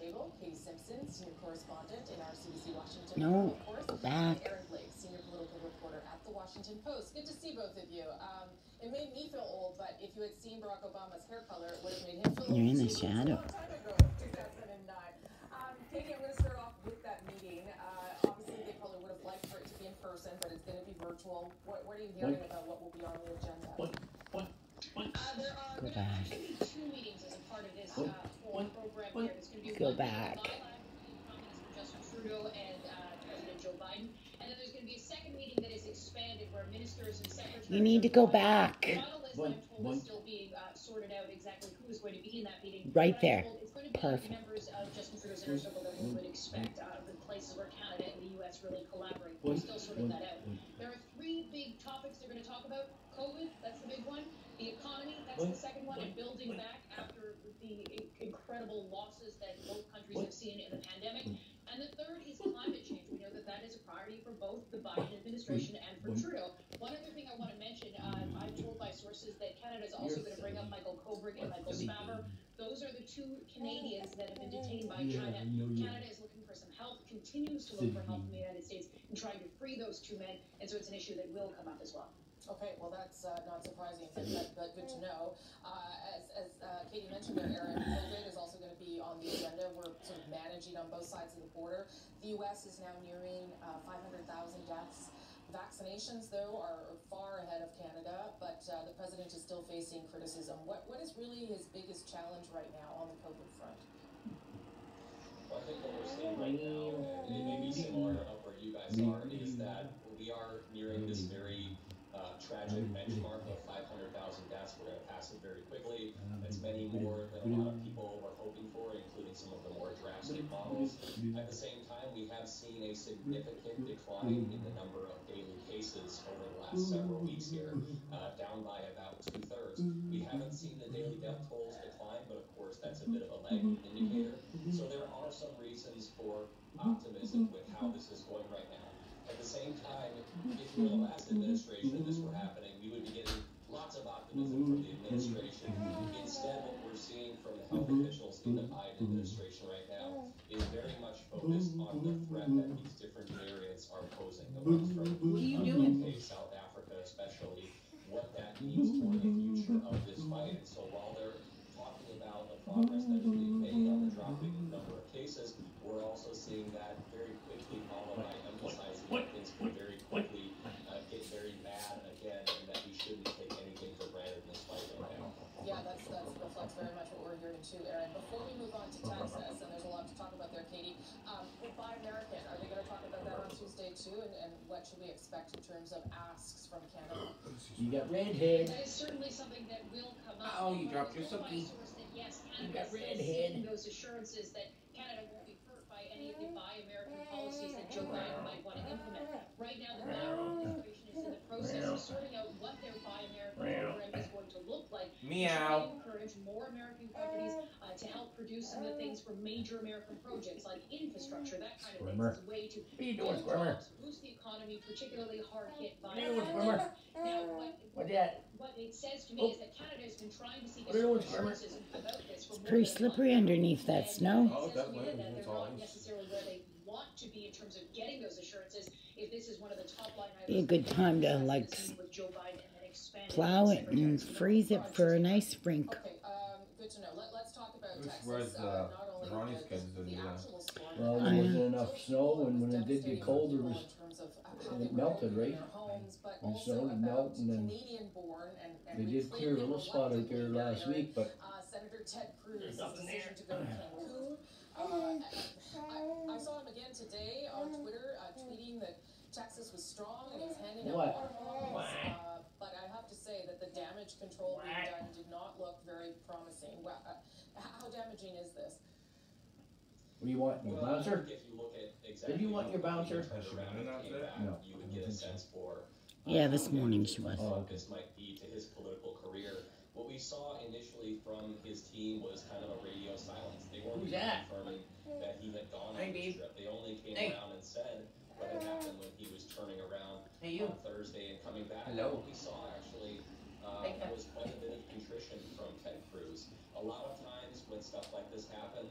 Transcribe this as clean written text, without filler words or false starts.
table, Katie Simpson, senior correspondent in our CBC Washington. No, of course, go back. Aaron Blake, senior political reporter at the Washington Post. Good to see both of you. It made me feel old, but if you had seen Barack Obama's hair color, it would have made him feel old. You're in the too. shadow. It was a long time ago, 2009. Katie, I'm going to start off with that meeting. Obviously, they probably would have liked for it to be in person, but it's going to be virtual. What are you hearing about what will be on the agenda? There are Go going back. to be 2 meetings as a part of this whole program here. There's going to be Go one back. between Prime Minister Justin Trudeau and President Joe Biden. And then there's going to be a second meeting that is expanded where ministers and secretaries... You need to go back. The final list, I'm told, is still being sorted out exactly who is going to be in that meeting. Right But I'm there. told it's going to be Perfect. members of Justin Trudeau's inner circle that we would expect the places where Canada and the U.S. really collaborate. We're still sorting that out. There are 3 big topics they're going to talk about. COVID, that's the big one. The economy, that's the second one, and building back after the incredible losses that both countries have seen in the pandemic. And the third is climate change. We know that that is a priority for both the Biden administration and for Trudeau. One other thing I want to mention, I'm told by sources that Canada is also going to bring up Michael Kovrig and Michael Spavor. Those are the 2 Canadians that have been detained by China. Canada is looking for some help, continues to look for help from the United States in trying to free those 2 men. And so it's an issue that will come up as well. Okay, well that's not surprising, but good to know. As Katie mentioned there, Aaron, COVID is also going to be on the agenda. We're sort of managing on both sides of the border. The U.S. is now nearing 500,000 deaths. Vaccinations, though, are far ahead of Canada, but the president is still facing criticism. What is really his biggest challenge right now on the COVID front? Well, I think what we're seeing right now, and it may be similar of where you guys are, is that we are nearing this very tragic benchmark of 500,000 deaths. We're going to pass it very quickly. It's many more than a lot of people were hoping for, including some of the more drastic models. At the same time, we have seen a significant decline in the number of daily cases over the last several weeks here, down by about 2/3. We haven't seen the daily death tolls decline, but of course that's a bit of a lagging indicator. So there are some reasons for optimism with how this is going right now. At the same time, if you were the last administration and this were happening, we would be getting lots of optimism from the administration. Instead, what we're seeing from the health officials in the Biden administration right now is very much focused on the threat that these different variants are posing. The ones from UK, South Africa especially, what that means for the future of this fight. And so while they're talking about the progress that is being made on the dropping number of cases, we're also seeing that very quickly followed by emphasizing that things can very quickly get very bad again, and that we shouldn't take anything for granted in this fight right now. Yeah, that reflects very much what we're hearing too, Aaron. Before we move on to Texas, and there's a lot to talk about there, Katie, Buy American, are they going to talk about that on Tuesday too? And what should we expect in terms of asks from Canada? You got redhead. That is certainly something that will come up. Oh, you dropped your Sophie. Sophie. Yes, You Canada got is redhead. seeking those assurances that Canada won't be hurt by any of the Buy American policies that Joe Biden might want to implement. Right now, the Biden administration is in the process of sorting out what their Buy American program is going to look like. Meow. Try to encourage more American companies to help produce some of the things for major American projects like infrastructure, that kind of thing. It's a way to build jobs, boost the economy, particularly hard hit by Swimmer. Now, What's that? what it says to me is that Canada has been trying to seek What are you doing, Swimmer? assurances about this for more Pretty than a slippery month. underneath that snow. And it says to me that they're not necessarily where they want to be in terms of getting those assurances. If this is one of the top line items, Be a good time to like with Joe Biden and then expand plow it and freeze it for a nice rink. Okay, good to know. Let's talk about Texas. Where's Not only Ronnie's kids the in the actual storm. Well, there wasn't enough snow, and when it did get cold, it was it melted, right? And so it melted, and then Canadian-born and they did clear a little spot out there last week, but Senator Ted Cruz's decision to go to Cancun. I saw him again today on Twitter tweeting that Texas was strong and he was handing out water bottles. But I have to say that the damage control being done did not look very promising. How damaging is this? what do you want, your bouncer? If you look at exactly Did you want your bouncer? No. You would get a sense for Yeah, this morning she was. this might be to his political career. What we saw initially from his team was kind of a radio silence. They weren't Who's even that? confirming that he had gone Hey, on the babe. trip. They only came Hey. around and said what had happened when he was turning around Hey, you. on Thursday and coming back. Hello. What we saw actually Hey, Kat. was quite a bit of contrition from Ted Cruz. A lot of times when stuff like this happens,